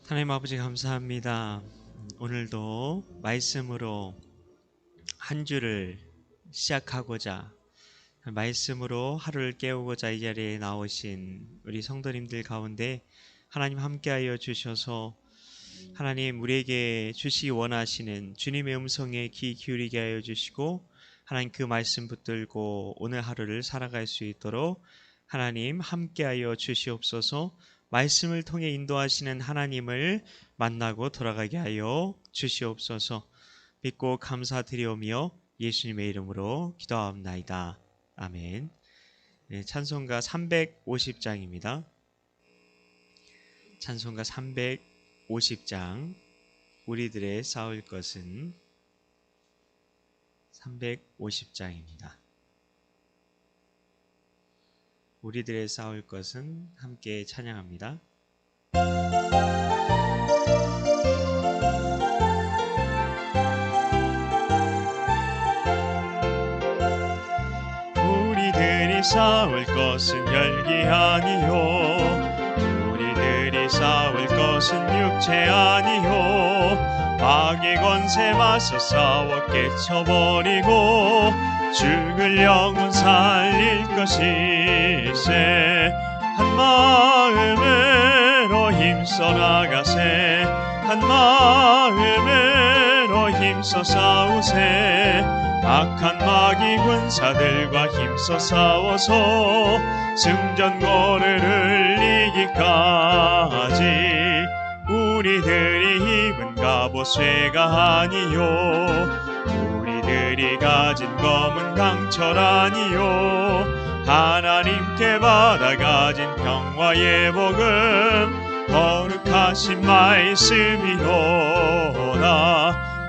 하나님 아버지 감사합니다. 오늘도 말씀으로 한 주를 시작하고자 말씀으로 하루를 깨우고자 이 자리에 나오신 우리 성도님들 가운데 하나님 함께하여 주셔서 하나님 우리에게 주시기 원하시는 주님의 음성에 귀 기울이게 하여 주시고 하나님 그 말씀 붙들고 오늘 하루를 살아갈 수 있도록 하나님 함께하여 주시옵소서. 말씀을 통해 인도하시는 하나님을 만나고 돌아가게 하여 주시옵소서. 믿고 감사드리오며 예수님의 이름으로 기도하옵나이다. 아멘. 네, 찬송가 350장입니다. 찬송가 350장 우리들의 싸울 것은 350장입니다. 우리들의 싸울 것은 함께 찬양합니다. 우리들이 싸울 것은 혈기 아니요 우리들이 싸울 것은 육체 아니요 악의 권세 맞서 싸워 깨쳐버리고 죽을 영혼 살릴 것이세. 한 마음으로 힘써 나가세. 한 마음으로 힘써 싸우세. 악한 마귀 군사들과 힘써 싸워서 승전거를 이기까지 우리들이 입은 갑옷 쇠가 아니요 우리들이 가진 검은 강철 아니요 하나님께 받아가진 평화의 복음 거룩하신 말씀이로다.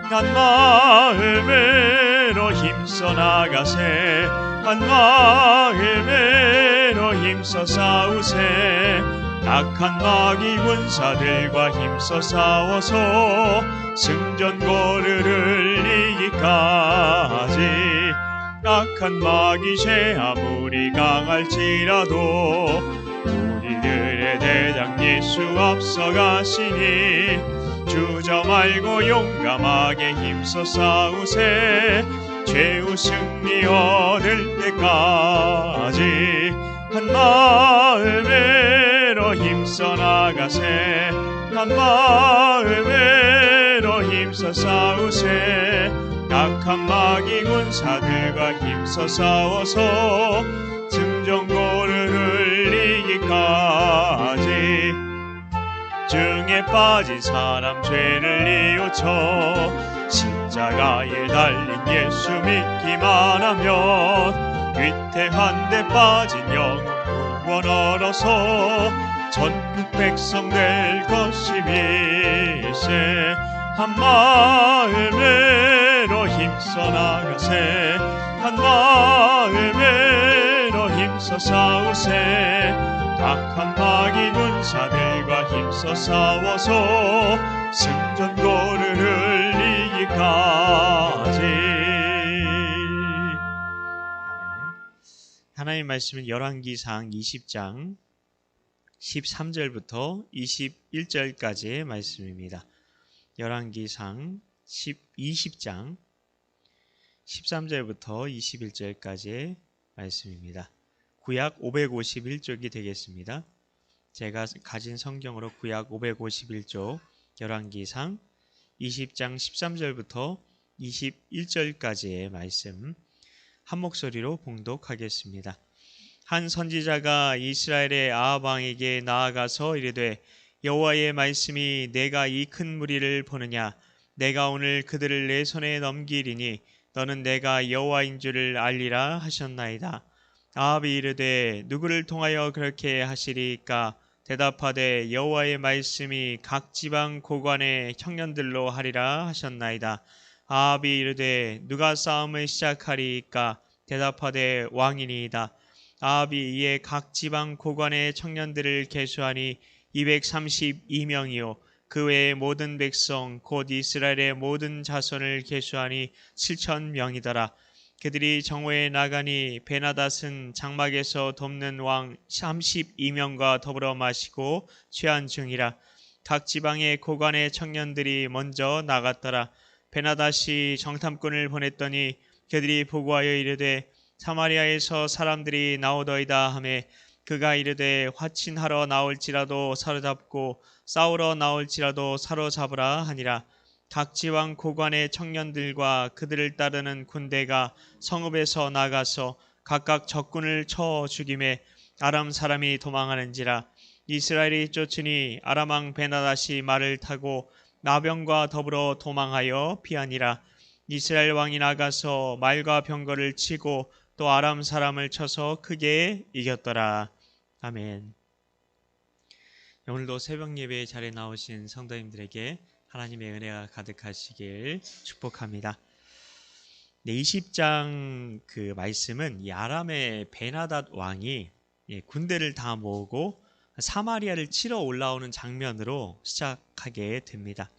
한 마음으로 힘써 나가세. 한 마음으로 힘써 싸우세. 악한 마귀 군사들과 힘써 싸워서 승전거를 이기까지 악한 마귀 죄 아무리 강할지라도 우리들의 대장 예수 앞서가시니 주저 말고 용감하게 힘써 싸우세. 최후 승리 얻을 때까지 한 마음으로 힘써 나가세. 한 마음으로 힘써 싸우세. 악한 마귀 군사들과 힘써 싸워서 승전거를 이기까지 증에 빠진 사람 죄를 뉘우쳐 십자가에 달린 예수 믿기만 하면 위태한 데 빠진 영혼 구원 얻어서 전국 백성 될 것이미세. 한 마음으로 힘써 나가세. 한 마음으로 힘써 싸우세. 악한 마귀 군사들과 힘써 싸워서 승전거를 이기까지. 하나님의 말씀은 열왕기상 20장 13절부터 21절까지의 말씀입니다. 열왕기상 20장 13절부터 21절까지의 말씀입니다. 구약 551쪽이 되겠습니다. 제가 가진 성경으로 구약 551쪽 열왕기상 20장 13절부터 21절까지의 말씀 한 목소리로 봉독하겠습니다. 한 선지자가 이스라엘의 아합 왕에게 나아가서 이르되 여호와의 말씀이 내가 이 큰 무리를 보느냐 내가 오늘 그들을 내 손에 넘기리니 너는 내가 여호와인 줄을 알리라 하셨나이다. 아합이 이르되 누구를 통하여 그렇게 하시리이까? 대답하되 여호와의 말씀이 각 지방 고관의 청년들로 하리라 하셨나이다. 아합이 이르되 누가 싸움을 시작하리이까? 대답하되 왕이니이다. 아합이 이에 각 지방 고관의 청년들을 계수하니 232명이요 그 외의 모든 백성 곧 이스라엘의 모든 자손을 계수하니 7,000명이더라. 그들이 정오에 나가니 베나닷은 장막에서 돕는 왕 32명과 더불어 마시고 취한 중이라. 각 지방의 고관의 청년들이 먼저 나갔더라. 베나다시 정탐꾼을 보냈더니 그들이 보고하여 이르되 사마리아에서 사람들이 나오더이다 하매 그가 이르되 화친하러 나올지라도 사로잡고 싸우러 나올지라도 사로잡으라 하니라. 각 지방 고관의 청년들과 그들을 따르는 군대가 성읍에서 나가서 각각 적군을 쳐 죽임에 아람 사람이 도망하는지라. 이스라엘이 쫓으니 아람 왕 베나다시 말을 타고 나병과 더불어 도망하여 피하니라. 이스라엘 왕이 나가서 말과 병거를 치고 또 아람 사람을 쳐서 크게 이겼더라. 아멘. 오늘도 새벽 예배에 자리에 나오신 성도님들에게 하나님의 은혜가 가득하시길 축복합니다. 네, 20장 그 말씀은 이 아람의 베나닷 왕이 군대를 다 모으고 사마리아를 치러 올라오는 장면으로 시작하게 됩니다.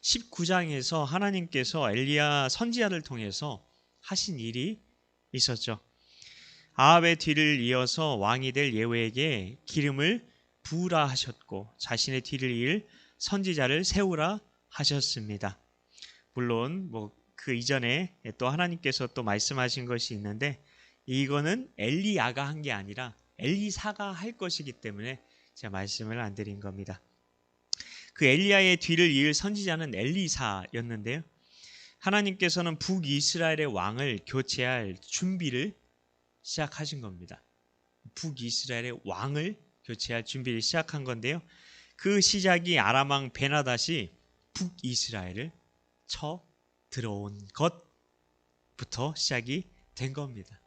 19장에서 하나님께서 엘리야 선지자를 통해서 하신 일이 있었죠. 아합의 뒤를 이어서 왕이 될 예후에게 기름을 부으라 하셨고 자신의 뒤를 이을 선지자를 세우라 하셨습니다. 물론 그 이전에 또 하나님께서 또 말씀하신 것이 있는데 이거는 엘리야가 한 게 아니라 엘리사가 할 것이기 때문에 제가 말씀을 안 드린 겁니다. 그 엘리야의 뒤를 이을 선지자는 엘리사였는데요. 하나님께서는 북이스라엘의 왕을 교체할 준비를 시작하신 겁니다. 북이스라엘의 왕을 교체할 준비를 시작한 건데요. 그 시작이 아람 왕 베나닷이 북이스라엘을 쳐 들어온 것부터 시작이 된 겁니다.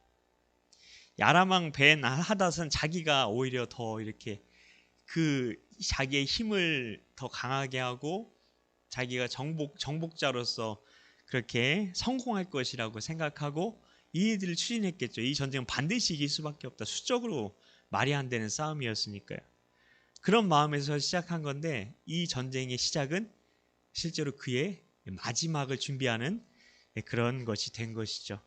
아람 왕 베나닷은 자기가 오히려 더 이렇게 그 자기의 힘을 더 강하게 하고 자기가 정복자로서 그렇게 성공할 것이라고 생각하고 이 일들을 추진했겠죠. 이 전쟁은 반드시 이길 수밖에 없다. 수적으로 말이 안 되는 싸움이었으니까요. 그런 마음에서 시작한 건데 이 전쟁의 시작은 실제로 그의 마지막을 준비하는 그런 것이 된 것이죠.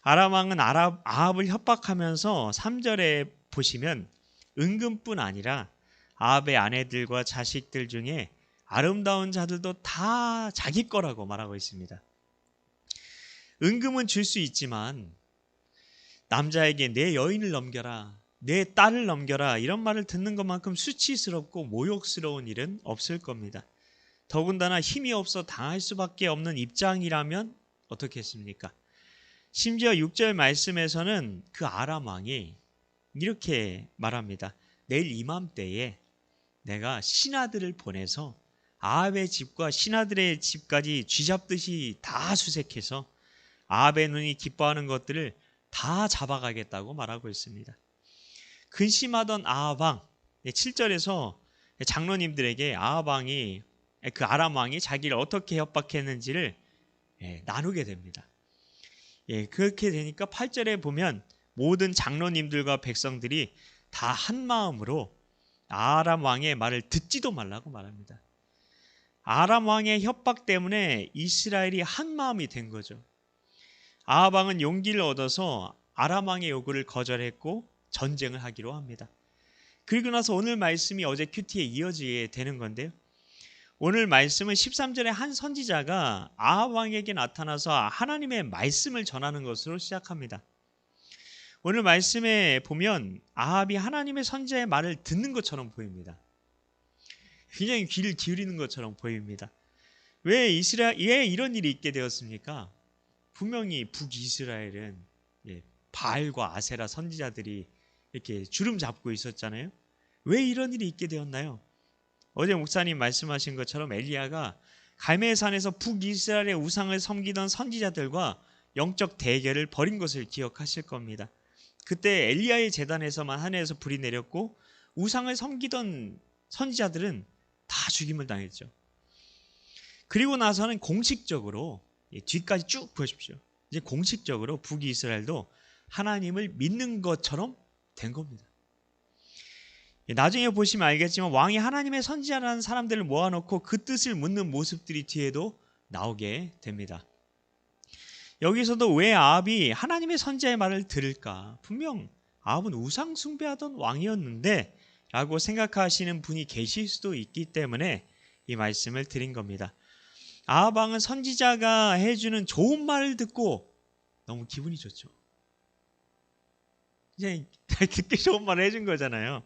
아람 왕은 아합을 협박하면서 3절에 보시면 은금뿐 아니라 아합의 아내들과 자식들 중에 아름다운 자들도 다 자기 거라고 말하고 있습니다. 은금은 줄 수 있지만 남자에게 내 여인을 넘겨라, 내 딸을 넘겨라 이런 말을 듣는 것만큼 수치스럽고 모욕스러운 일은 없을 겁니다. 더군다나 힘이 없어 당할 수밖에 없는 입장이라면 어떻겠습니까? 심지어 6절 말씀에서는 그 아람 왕이 이렇게 말합니다. 내일 이맘때에 내가 신하들을 보내서 아합의 집과 신하들의 집까지 쥐잡듯이 다 수색해서 아합의 눈이 기뻐하는 것들을 다 잡아가겠다고 말하고 있습니다. 근심하던 아합 왕 7절에서 장로님들에게 아합 왕이 그 아람 왕이 자기를 어떻게 협박했는지를 나누게 됩니다. 그렇게 되니까 8절에 보면 모든 장로님들과 백성들이 다 한 마음으로 아람 왕의 말을 듣지도 말라고 말합니다. 아람 왕의 협박 때문에 이스라엘이 한 마음이 된 거죠. 아합 왕은 용기를 얻어서 아람 왕의 요구를 거절했고 전쟁을 하기로 합니다. 그리고 나서 오늘 말씀이 어제 큐티에 이어지게 되는 건데요. 오늘 말씀은 13절에 한 선지자가 아합 왕에게 나타나서 하나님의 말씀을 전하는 것으로 시작합니다. 오늘 말씀에 보면 아합이 하나님의 선지자의 말을 듣는 것처럼 보입니다. 굉장히 귀를 기울이는 것처럼 보입니다. 왜 이런 일이 있게 되었습니까? 분명히 북이스라엘은 바알과 아세라 선지자들이 이렇게 주름 잡고 있었잖아요. 왜 이런 일이 있게 되었나요? 어제 목사님 말씀하신 것처럼 엘리야가 갈멜산에서 북이스라엘의 우상을 섬기던 선지자들과 영적 대결을 벌인 것을 기억하실 겁니다. 그때 엘리야의 제단에서만 하늘에서 불이 내렸고 우상을 섬기던 선지자들은 다 죽임을 당했죠. 그리고 나서는 공식적으로 뒤까지 쭉 보십시오. 이제 공식적으로 북이스라엘도 하나님을 믿는 것처럼 된 겁니다. 나중에 보시면 알겠지만 왕이 하나님의 선지자라는 사람들을 모아놓고 그 뜻을 묻는 모습들이 뒤에도 나오게 됩니다. 여기서도 왜 아합이 하나님의 선지자의 말을 들을까? 분명 아합은 우상 숭배하던 왕이었는데 라고 생각하시는 분이 계실 수도 있기 때문에 이 말씀을 드린 겁니다. 아합 왕은 선지자가 해주는 좋은 말을 듣고 너무 기분이 좋죠. 이제 듣기 좋은 말을 해준 거잖아요.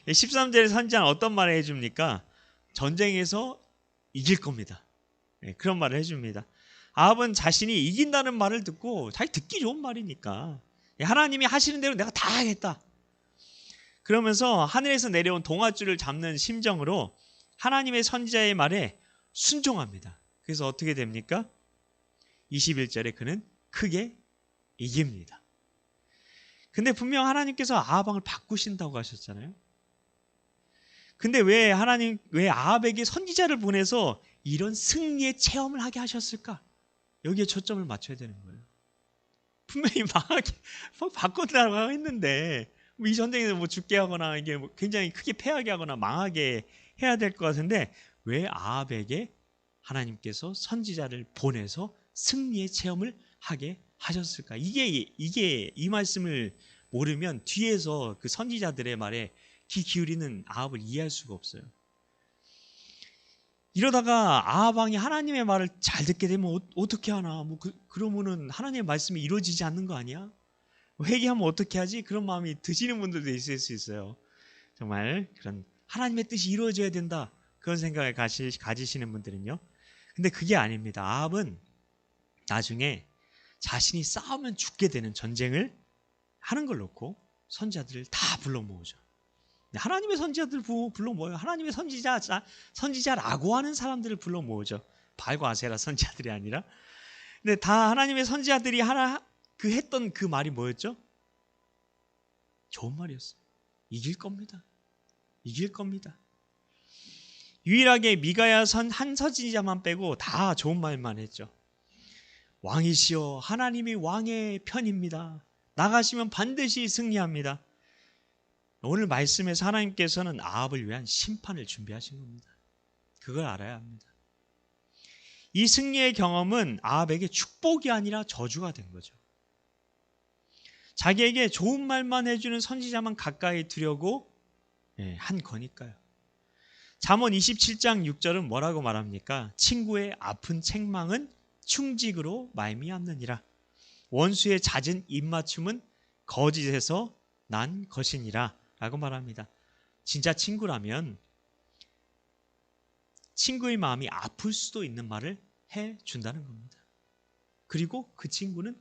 13절에 선지자는 어떤 말을 해줍니까? 전쟁에서 이길 겁니다. 그런 말을 해줍니다. 아합은 자신이 이긴다는 말을 듣고 자기 듣기 좋은 말이니까 하나님이 하시는 대로 내가 다 하겠다. 그러면서 하늘에서 내려온 동아줄을 잡는 심정으로 하나님의 선지자의 말에 순종합니다. 그래서 어떻게 됩니까? 21절에 그는 크게 이깁니다. 근데 분명 하나님께서 아합 왕을 바꾸신다고 하셨잖아요. 근데 왜 아합에게 선지자를 보내서 이런 승리의 체험을 하게 하셨을까? 여기에 초점을 맞춰야 되는 거예요. 분명히 망하게 바꾼다고 했는데 이 전쟁에서 뭐 죽게 하거나 이게 뭐 굉장히 크게 패하게 하거나 망하게 해야 될 것 같은데 왜 아합에게 하나님께서 선지자를 보내서 승리의 체험을 하게 하셨을까? 이게 이 말씀을 모르면 뒤에서 그 선지자들의 말에 귀 기울이는 아합을 이해할 수가 없어요. 이러다가 아합 왕이 하나님의 말을 잘 듣게 되면 어떻게 하나? 그러면은 하나님의 말씀이 이루어지지 않는 거 아니야? 회개하면 어떻게 하지? 그런 마음이 드시는 분들도 있을 수 있어요. 정말 그런 하나님의 뜻이 이루어져야 된다. 그런 생각을 가지시는 분들은요. 근데 그게 아닙니다. 아합은 나중에 자신이 싸우면 죽게 되는 전쟁을 하는 걸 놓고 선지자들을 다 불러 모으죠. 하나님의 선지자들을 불러 모여요. 하나님의 선지자라고 하는 사람들을 불러 모으죠. 바알과 아세라 선지자들이 아니라. 근데 다 하나님의 선지자들이 했던 그 말이 뭐였죠? 좋은 말이었어요. 이길 겁니다. 이길 겁니다. 유일하게 미가야 한 선지자만 빼고 다 좋은 말만 했죠. 왕이시여 하나님이 왕의 편입니다. 나가시면 반드시 승리합니다. 오늘 말씀에서 하나님께서는 아합을 위한 심판을 준비하신 겁니다. 그걸 알아야 합니다. 이 승리의 경험은 아합에게 축복이 아니라 저주가 된 거죠. 자기에게 좋은 말만 해주는 선지자만 가까이 두려고 한 거니까요. 잠언 27장 6절은 뭐라고 말합니까? 친구의 아픈 책망은 충직으로 말미암느니라. 원수의 잦은 입맞춤은 거짓에서 난 것이니라 라고 말합니다. 진짜 친구라면 친구의 마음이 아플 수도 있는 말을 해준다는 겁니다. 그리고 그 친구는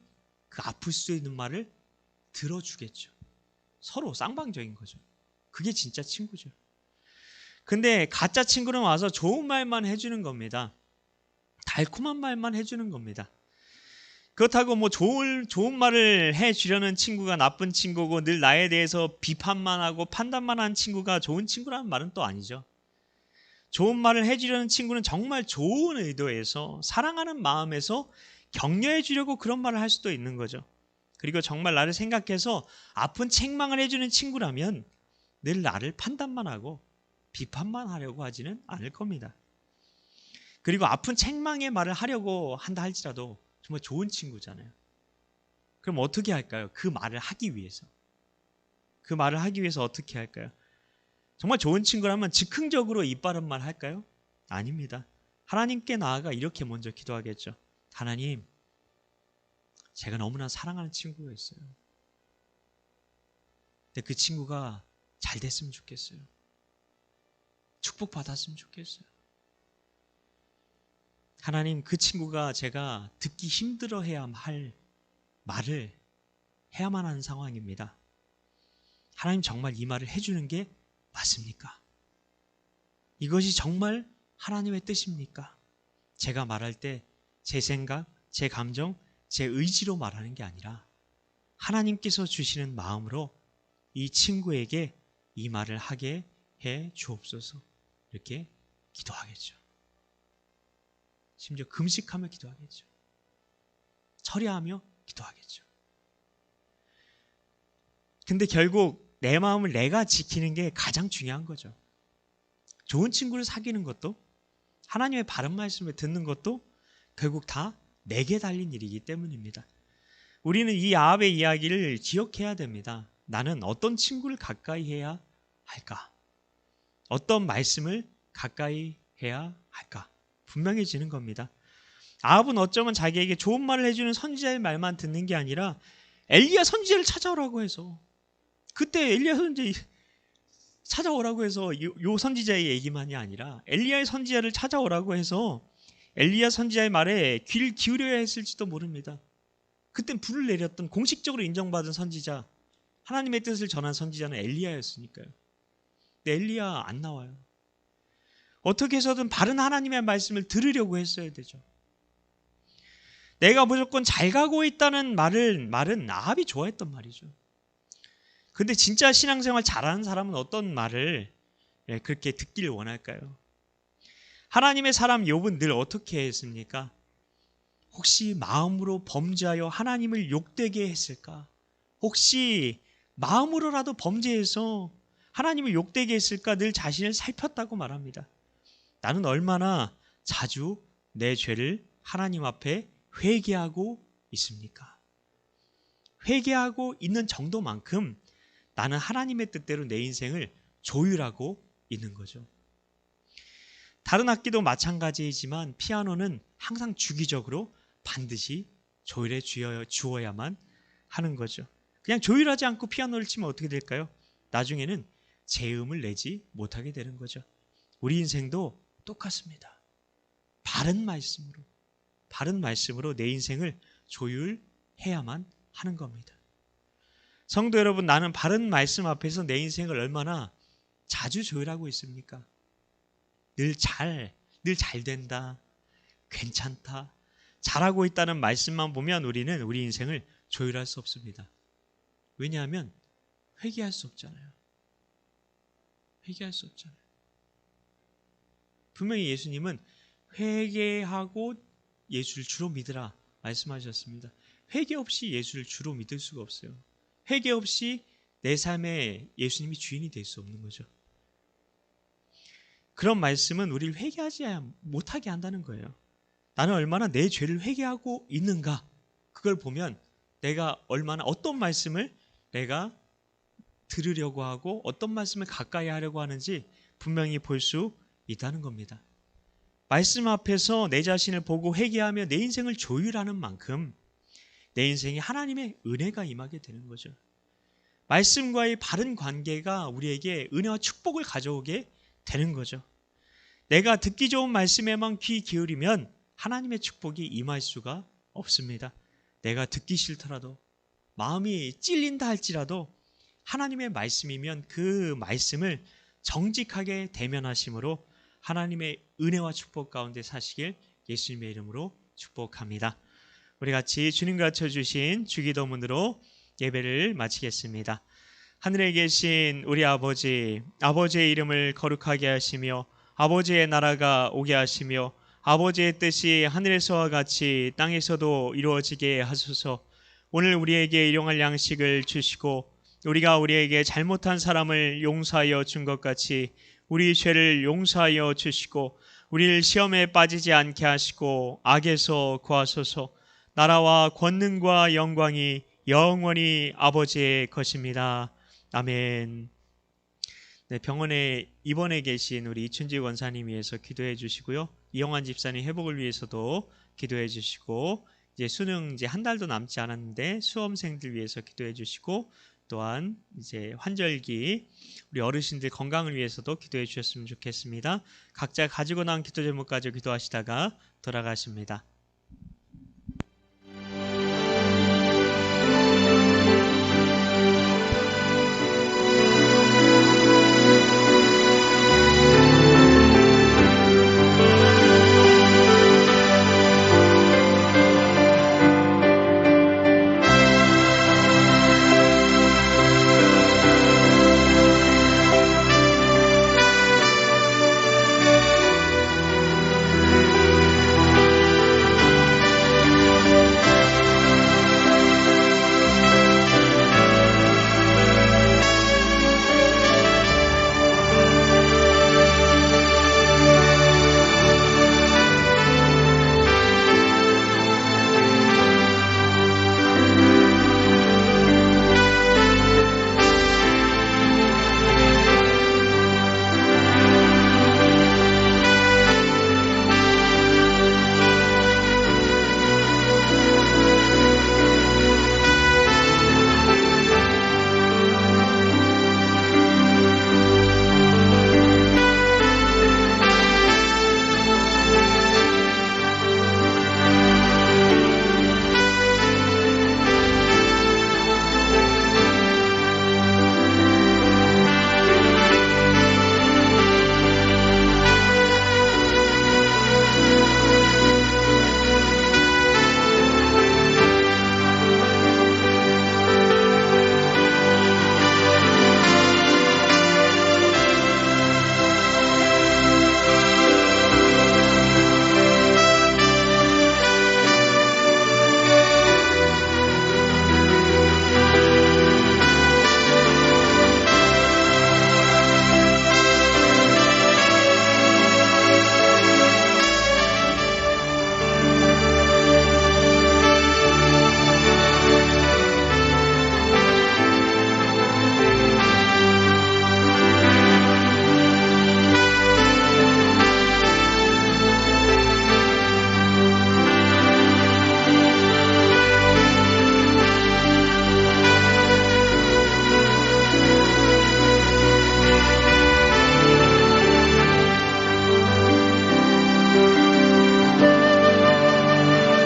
그 아플 수도 있는 말을 들어주겠죠. 서로 쌍방적인 거죠. 그게 진짜 친구죠. 근데 가짜 친구는 와서 좋은 말만 해주는 겁니다. 달콤한 말만 해주는 겁니다. 그렇다고 뭐 좋은 말을 해주려는 친구가 나쁜 친구고 늘 나에 대해서 비판만 하고 판단만 하는 친구가 좋은 친구라는 말은 또 아니죠. 좋은 말을 해주려는 친구는 정말 좋은 의도에서 사랑하는 마음에서 격려해 주려고 그런 말을 할 수도 있는 거죠. 그리고 정말 나를 생각해서 아픈 책망을 해주는 친구라면 늘 나를 판단만 하고 비판만 하려고 하지는 않을 겁니다. 그리고 아픈 책망의 말을 하려고 한다 할지라도 정말 좋은 친구잖아요. 그럼 어떻게 할까요? 그 말을 하기 위해서. 그 말을 하기 위해서 어떻게 할까요? 정말 좋은 친구라면 즉흥적으로 이빠른 말 할까요? 아닙니다. 하나님께 나아가 이렇게 먼저 기도하겠죠. 하나님, 제가 너무나 사랑하는 친구가 있어요. 근데 그 친구가 잘 됐으면 좋겠어요. 축복받았으면 좋겠어요. 하나님, 그 친구가 제가 듣기 힘들어해야 할 말을 해야만 하는 상황입니다. 하나님 정말 이 말을 해주는 게 맞습니까? 이것이 정말 하나님의 뜻입니까? 제가 말할 때 제 생각, 제 감정, 제 의지로 말하는 게 아니라 하나님께서 주시는 마음으로 이 친구에게 이 말을 하게 해 주옵소서. 이렇게 기도하겠죠. 심지어 금식하며 기도하겠죠. 철야하며 기도하겠죠. 근데 결국 내 마음을 내가 지키는 게 가장 중요한 거죠. 좋은 친구를 사귀는 것도 하나님의 바른 말씀을 듣는 것도 결국 다 내게 달린 일이기 때문입니다. 우리는 이 아합의 이야기를 기억해야 됩니다. 나는 어떤 친구를 가까이 해야 할까? 어떤 말씀을 가까이 해야 할까? 분명해지는 겁니다. 아합은 어쩌면 자기에게 좋은 말을 해주는 선지자의 말만 듣는 게 아니라 엘리야 선지자를 찾아오라고 해서, 그때 엘리야 선지자 찾아오라고 해서 요 선지자의 얘기만이 아니라 엘리야의 선지자를 찾아오라고 해서 엘리야 선지자의 말에 귀를 기울여야 했을지도 모릅니다. 그땐 불을 내렸던, 공식적으로 인정받은 선지자, 하나님의 뜻을 전한 선지자는 엘리야였으니까요. 근데 엘리야 안 나와요. 어떻게 해서든 바른 하나님의 말씀을 들으려고 했어야 되죠. 내가 무조건 잘 가고 있다는 말은 아합이 좋아했던 말이죠. 근데 진짜 신앙생활 잘하는 사람은 어떤 말을 그렇게 듣기를 원할까요? 하나님의 사람 욥은 늘 어떻게 했습니까? 혹시 마음으로 범죄하여 하나님을 욕되게 했을까? 혹시 마음으로라도 범죄해서 하나님을 욕되게 했을까? 늘 자신을 살폈다고 말합니다. 나는 얼마나 자주 내 죄를 하나님 앞에 회개하고 있습니까? 회개하고 있는 정도만큼 나는 하나님의 뜻대로 내 인생을 조율하고 있는 거죠. 다른 악기도 마찬가지이지만 피아노는 항상 주기적으로 반드시 조율해 주어야만 하는 거죠. 그냥 조율하지 않고 피아노를 치면 어떻게 될까요? 나중에는 제음을 내지 못하게 되는 거죠. 우리 인생도 똑같습니다. 바른 말씀으로 내 인생을 조율해야만 하는 겁니다. 성도 여러분, 나는 바른 말씀 앞에서 내 인생을 얼마나 자주 조율하고 있습니까? 늘 잘 된다, 괜찮다, 잘하고 있다는 말씀만 보면 우리는 우리 인생을 조율할 수 없습니다. 왜냐하면 회개할 수 없잖아요. 분명히 예수님은 회개하고 예수를 주로 믿으라 말씀하셨습니다. 회개 없이 예수를 주로 믿을 수가 없어요. 회개 없이 내 삶에 예수님이 주인이 될 수 없는 거죠. 그런 말씀은 우리를 회개하지 못하게 한다는 거예요. 나는 얼마나 내 죄를 회개하고 있는가, 그걸 보면 내가 얼마나 어떤 말씀을 내가 들으려고 하고 어떤 말씀을 가까이 하려고 하는지 분명히 볼 수 있다는 겁니다. 말씀 앞에서 내 자신을 보고 회개하며 내 인생을 조율하는 만큼 내 인생에 하나님의 은혜가 임하게 되는 거죠. 말씀과의 바른 관계가 우리에게 은혜와 축복을 가져오게 되는 거죠. 내가 듣기 좋은 말씀에만 귀 기울이면 하나님의 축복이 임할 수가 없습니다. 내가 듣기 싫더라도, 마음이 찔린다 할지라도 하나님의 말씀이면 그 말씀을 정직하게 대면하심으로 하나님의 은혜와 축복 가운데 사시길 예수님의 이름으로 축복합니다. 우리 같이 주님 가르쳐 주신 주기도문으로 예배를 마치겠습니다. 하늘에 계신 우리 아버지, 아버지의 이름을 거룩하게 하시며 아버지의 나라가 오게 하시며 아버지의 뜻이 하늘에서와 같이 땅에서도 이루어지게 하소서. 오늘 우리에게 일용할 양식을 주시고 우리가 우리에게 잘못한 사람을 용서하여 준 것 같이 우리 죄를 용서하여 주시고 우리를 시험에 빠지지 않게 하시고 악에서 구하소서. 나라와 권능과 영광이 영원히 아버지의 것입니다. 아멘. 네, 병원에 입원해 계신 우리 이춘지 원사님 위해서 기도해 주시고요. 이영환 집사님 회복을 위해서도 기도해 주시고, 이제 수능 이제 한 달도 남지 않았는데 수험생들 위해서 기도해 주시고, 또한 이제 환절기 우리 어르신들 건강을 위해서도 기도해 주셨으면 좋겠습니다. 각자 가지고 나온 기도 제목 가지고 기도하시다가 돌아가십니다.